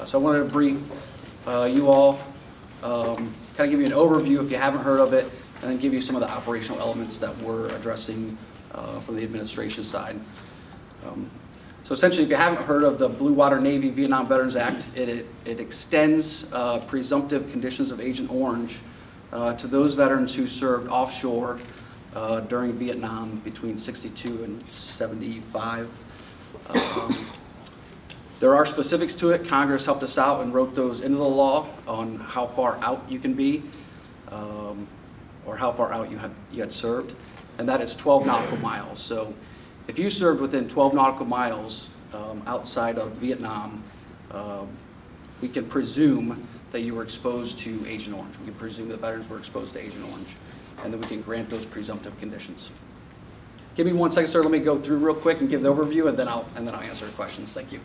So I wanted to brief you all, kind of give you an overview if you haven't heard of it, and then give you some of the operational elements that we're addressing from the administration side. So essentially, if you haven't heard of the Blue Water Navy Vietnam Veterans Act, it extends presumptive conditions of Agent Orange to those veterans who served offshore during Vietnam between 62 and 75. There are specifics to it. Congress helped us out and wrote those into the law on how far out you can be, or how far out you had served, and that is 12 nautical miles. So if you served within 12 nautical miles outside of Vietnam, we can presume that you were exposed to Agent Orange. We can presume that veterans were exposed to Agent Orange, and then we can grant those presumptive conditions. Give me 1 second, sir. Let me go through real quick and give the overview, and then I'll answer questions. Thank you.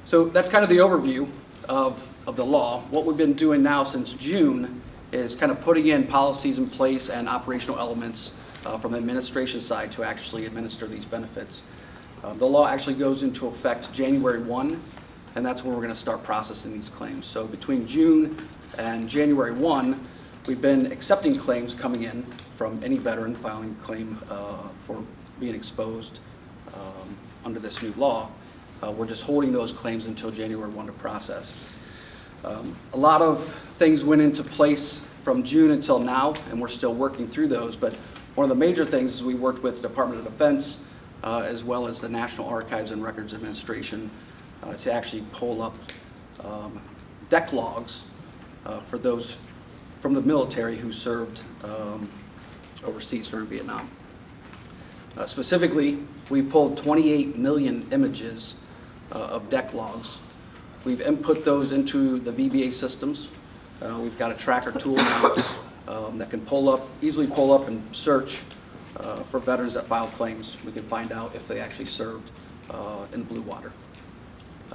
So that's kind of the overview of the law. What we've been doing now since June is kind of putting in policies in place and operational elements from the administration side to actually administer these benefits. The law actually goes into effect January 1, and that's when we're going to start processing these claims. So between June and January 1, we've been accepting claims coming in from any veteran filing a claim for being exposed under this new law. We're just holding those claims until January 1 to process. A lot of things went into place from June until now, and we're still working through those, but one of the major things is we worked with the Department of Defense as well as the National Archives and Records Administration to actually pull up deck logs for those from the military who served overseas during Vietnam. Specifically, we pulled 28 million images of deck logs. We've input those into the VBA systems. We've got a tracker tool now that can easily pull up and search for veterans that file claims. We can find out if they actually served in the blue water.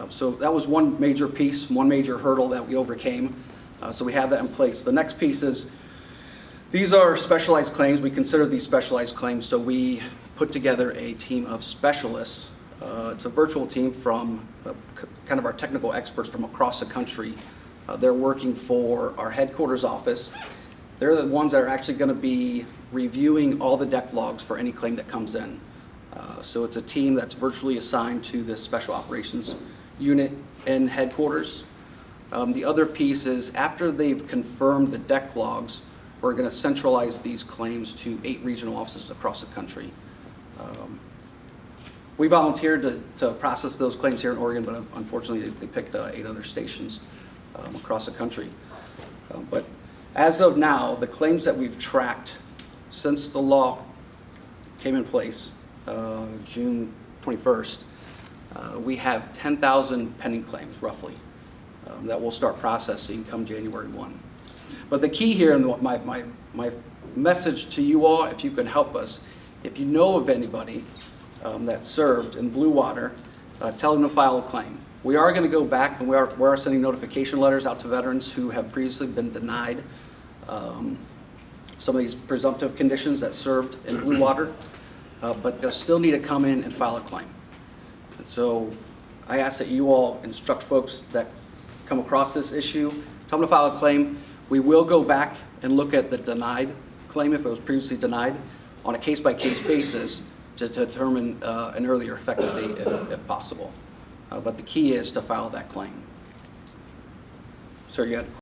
So that was one major piece, one major hurdle that we overcame. So we have that in place. The next piece is, these are specialized claims. We consider these specialized claims, so we put together a team of specialists. It's a virtual team from kind of our technical experts from across the country. They're working for our headquarters office. They're the ones that are actually going to be reviewing all the deck logs for any claim that comes in. So it's a team that's virtually assigned to this special operations unit in headquarters. The other piece is, after they've confirmed the deck logs, we're going to centralize these claims to 8 regional offices across the country. We volunteered to process those claims here in Oregon, but unfortunately they picked 8 other stations across the country. But as of now, the claims that we've tracked since the law came in place, June 21st, we have 10,000 pending claims, roughly, that we'll start processing come January 1. But the key here, and my message to you all, if you can help us, if you know of anybody that served in blue water, tell them to file a claim. We are going to go back, and we are sending notification letters out to veterans who have previously been denied some of these presumptive conditions that served in blue water, but they'll still need to come in and file a claim. And so I ask that you all instruct folks that come across this issue, tell them to file a claim. We will go back and look at the denied claim, if it was previously denied, on a case-by-case basis to determine an earlier effective date if possible. But the key is to file that claim. Sir, you had